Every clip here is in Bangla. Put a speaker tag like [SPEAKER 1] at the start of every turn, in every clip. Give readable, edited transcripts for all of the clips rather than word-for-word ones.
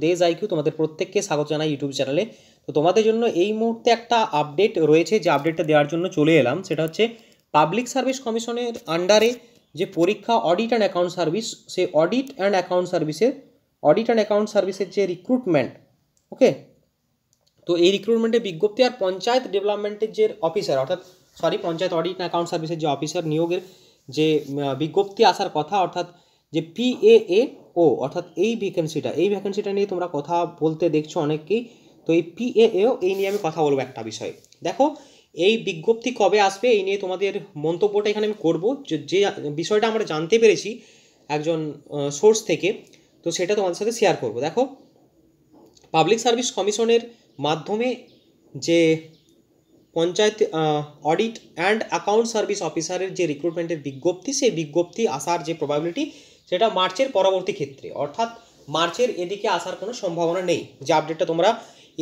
[SPEAKER 1] দেশ আইকিউ, তোমাদের প্রত্যেককে স্বাগত জানাই ইউটিউব চ্যানেলে। তো তোমাদের জন্য এই মুহূর্তে একটা আপডেট রয়েছে, যে আপডেটটা দেওয়ার জন্য চলে এলাম সেটা হচ্ছে পাবলিক সার্ভিস কমিশনের আন্ডারে যে পরীক্ষা অডিট অ্যান্ড অ্যাকাউন্ট সার্ভিস, সেই অডিট অ্যান্ড অ্যাকাউন্ট সার্ভিসের যে রিক্রুটমেন্ট, ওকে, তো এই রিক্রুটমেন্টের বিজ্ঞপ্তি আর পঞ্চায়েত ডেভেলপমেন্টের যে officer panchayat audit and account সার্ভিসের যে অফিসার নিয়োগের যে বিজ্ঞপ্তি আসার কথা, অর্থাৎ যে PAAO, অর্থাৎ এই ভ্যাকেন্সিটা নিয়ে তোমরা কথা বলতে দেখছো অনেককেই। তো এই PAAO, এই নিয়ে আমি কথা বলবো একটা বিষয়। দেখো, এই বিজ্ঞপ্তি কবে আসবে এই নিয়ে তোমাদের মন্তব্যটা এখানে আমি করবো। যে বিষয়টা আমরা জানতে পেরেছি একজন সোর্স থেকে, তো সেটা তোমাদের সাথে শেয়ার করবো। দেখো, পাবলিক সার্ভিস কমিশনের মাধ্যমে যে panchayat audit and account service অফিসারের যে রিক্রুটমেন্টের বিজ্ঞপ্তি, সেই বিজ্ঞপ্তি আসার যে প্রবাবিলিটি, সেটা মার্চের পরবর্তী ক্ষেত্রে, অর্থাৎ মার্চের এদিকে আসার কোনো সম্ভাবনা নেই। যে আপডেটটা তোমরা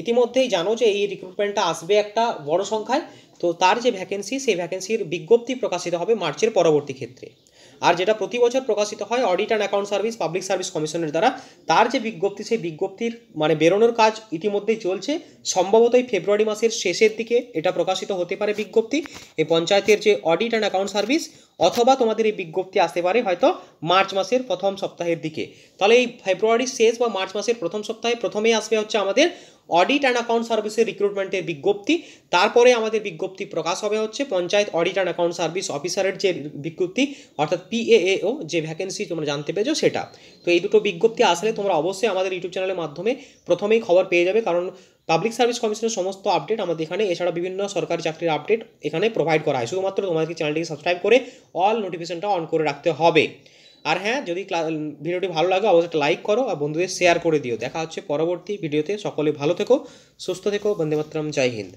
[SPEAKER 1] ইতিমধ্যেই জানো যে এই রিক্রুটমেন্টটা আসবে একটা বড় সংখ্যায়, তো তার যে ভ্যাকেন্সি, সেই ভ্যাকেন্সির বিজ্ঞপ্তি প্রকাশিত হবে মার্চের পরবর্তী ক্ষেত্রে। আর যেটা প্রতি বছর প্রকাশিত হয় audit and account service public service কমিশনের দ্বারা, তার যে বিজ্ঞপ্তি, সেই বিজ্ঞপ্তির মানে বেরোনোর কাজ ইতিমধ্যেই চলছে। সম্ভবত এই ফেব্রুয়ারি মাসের শেষের দিকে এটা প্রকাশিত হতে পারে বিজ্ঞপ্তি, এই পঞ্চায়েতের যে অডিট অ্যান্ড অ্যাকাউন্ট সার্ভিস, অথবা তোমাদের এই বিজ্ঞপ্তি আসতে পারে হয়তো মার্চ মাসের প্রথম সপ্তাহের দিকে। তাহলে এই ফেব্রুয়ারির শেষ বা মার্চ মাসের প্রথম সপ্তাহে প্রথমেই আসবে হচ্ছে আমাদের অডিট অ্যান্ড অ্যাকাউন্ট সার্ভিসের রিক্রুটমেন্টের বিজ্ঞপ্তি। তারপরে আমাদের বিজ্ঞপ্তি প্রকাশ হবে হচ্ছে panchayat audit and account service অফিসারের যে বিজ্ঞপ্তি, অর্থাৎ PAAO, যে ভ্যাকেন্সি তোমরা জানতে পেরেছো সেটা। তো এই দুটো বিজ্ঞপ্তি আসলে তোমরা অবশ্যই আমাদের ইউটিউব চ্যানেলের মাধ্যমে প্রথমেই খবর পেয়ে যাবে, কারণ পাবলিক সার্ভিস কমিশনের সমস্ত আপডেট আমাদের এখানে, এছাড়া বিভিন্ন সরকারি চাকরির আপডেট এখানে প্রোভাইড করা হয়। শুধুমাত্র তোমাদেরকে চ্যানেলটিকে সাবস্ক্রাইব করে অল নোটিফিকেশনটা অন করে রাখতে হবে। আর হ্যাঁ, যদি ভিডিওটি ভালো লাগে অবশ্যই একটা লাইক করো আর বন্ধুদের শেয়ার করে দিও। দেখা হচ্ছে পরবর্তী ভিডিওতে। সকলে ভালো থেকো, সুস্থ থেকো, বন্দে মাতরম, জয় হিন্দ।